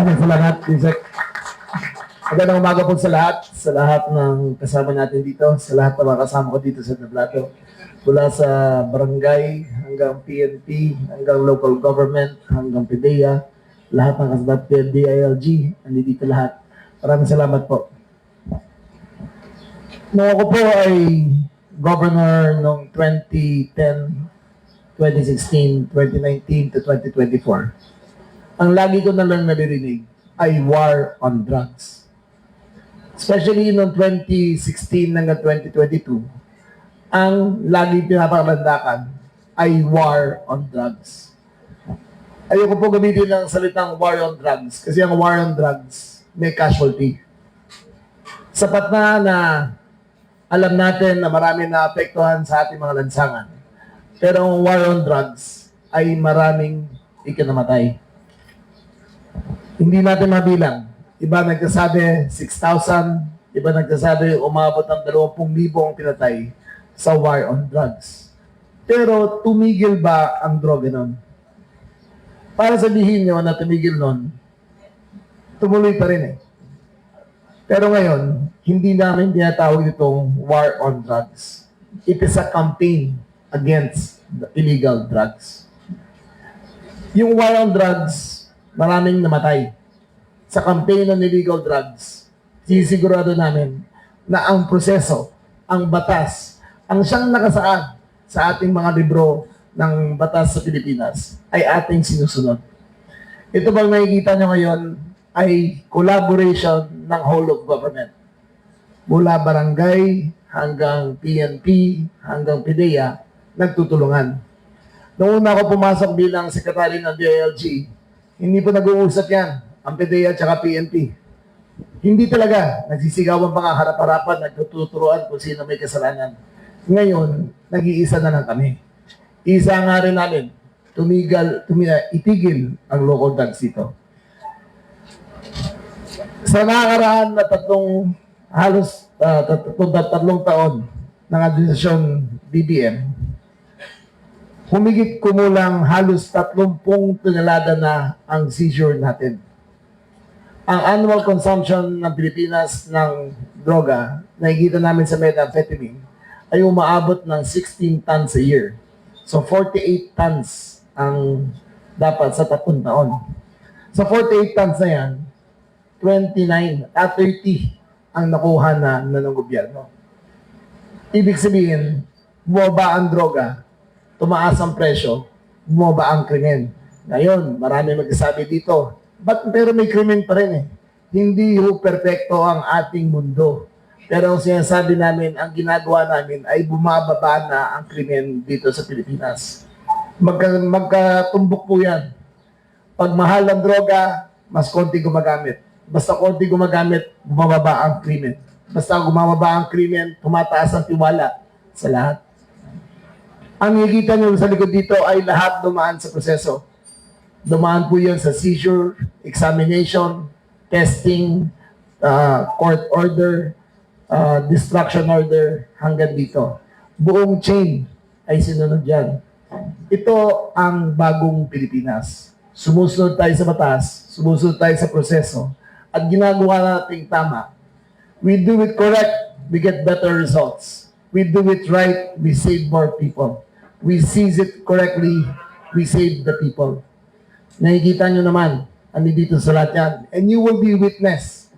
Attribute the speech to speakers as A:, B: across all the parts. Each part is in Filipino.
A: Salamat, Isaac. Magandang umaga po sa lahat ng kasama natin dito, sa lahat ng mga kasama ko dito sa Tablato. Mula sa barangay, hanggang PNP, hanggang local government, hanggang PDEA, lahat ng kasama, DILG, nandito lahat. Maraming salamat po. Nung ako po ay governor noong 2010, 2016, 2019 to 2024, ang lagi ko na lang naririnig ay war on drugs. Especially noong 2016 hanggang 2022, ang lagi pinapakandakan ay war on drugs. Ayoko po gamitin ng salitang war on drugs kasi ang war on drugs may casualty. Sapat na alam natin na marami na apektuhan sa ating mga lansangan. Pero ang war on drugs ay maraming ikinamatay. Hindi natin mabilang. Iba nagsasabi 6,000, iba nagsasabi umabot ng 20,000 ang pinatay sa war on drugs. Pero tumigil ba ang droga nun? Para sabihin nyo na tumigil nun, tumuloy pa rin eh. Pero ngayon, hindi namin tinatawag itong war on drugs. It is a campaign against the illegal drugs. Yung war on drugs, maraming namatay. Sa campaign ng illegal drugs, sisigurado namin na ang proseso, ang batas, ang siyang nakasaad sa ating mga libro ng batas sa Pilipinas ay ating sinusunod. Ito bang nakikita nyo ngayon ay collaboration ng whole of government. Mula barangay hanggang PNP, hanggang PDEA, nagtutulungan. Noong una ako pumasok bilang sekretary ng DILG, hindi po nag-uusap yan, ang PDEA at saka PNP. Hindi talaga. Nagsisigawan pa nga harap-harapan, nagtuturuan kung sino may kasalanan. Ngayon, nag-iisa na lang kami. Isa nga rin namin, itigil ang local drugs dito. Sa nakakaraan na tatlong taon ng administrasyon BBM, humigit kumulang halos 30 tonelada na ang seizure natin. Ang annual consumption ng Pilipinas ng droga, nakikita namin sa methamphetamine, ay umaabot ng 16 tons a year. So 48 tons ang dapat sa 3 taon. Sa 48 tons na yan, 30 ang nakuha na ng gobyerno. Ibig sabihin, bumaba ang droga, tumaas ang presyo, bumaba ang krimen. Ngayon, marami magsasabi dito, pero may krimen pa rin eh. Hindi ho perfecto ang ating mundo. Pero ang sinasabi namin, ang ginagawa namin ay bumababa na ang krimen dito sa Pilipinas. Magkatumbok po yan. Pag mahal ang droga, mas konti gumagamit. Basta konti gumagamit, bumababa ang krimen. Basta bumababa ang krimen, tumataas ang tiwala sa lahat. Ang nakikita nyo sa likod dito ay lahat dumaan sa proseso. Dumaan po yan sa seizure, examination, testing, court order, destruction order, hanggang dito. Buong chain ay sinunod yan. Ito ang bagong Pilipinas. Sumusunod tayo sa batas, sumusunod tayo sa proseso, at ginagawa natin tama. We do it correct, we get better results. We do it right, we save more people. We seize it correctly, we save the people. Nakikita nyo naman, andito sa lahat yan. And you will be witness.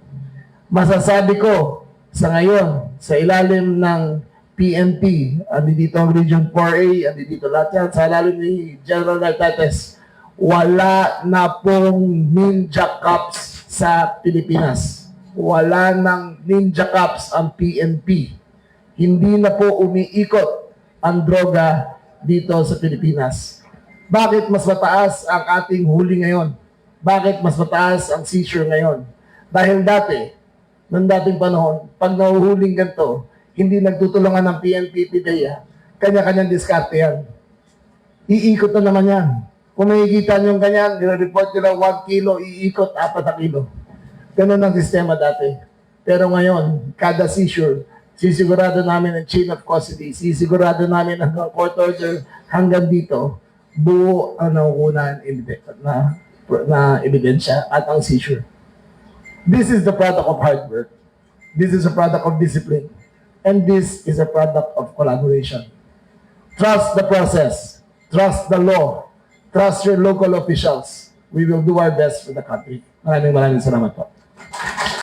A: Masasabi ko, sa ngayon, sa ilalim ng PNP, andito ang Region 4A, andito lahat yan, sa ilalim ni General Nartates, wala na pong ninja cops sa Pilipinas. Wala nang ninja cops ang PNP. Hindi na po umiikot ang droga dito sa Pilipinas. Bakit mas mataas ang ating huli ngayon? Bakit mas mataas ang seizure ngayon? Dahil dati, noong dating panahon, pag nahuhuling ganito, hindi nagtutulungan ng PNP, PDEA, kanya-kanyang diskarte yan. Iikot na naman yan. Kung makikita nyo ganyan, nire-report nila 1 kilo, iikot 4 na kilo. Ganun ang sistema dati. Pero ngayon, kada seizure, sisigurado namin ang chain of custody, sisigurado namin ang court order hanggang dito, buo ang nakukunan na na ebidensya at ang seizure. This is the product of hard work. This is a product of discipline. And this is a product of collaboration. Trust the process. Trust the law. Trust your local officials. We will do our best for the country. Maraming salamat po.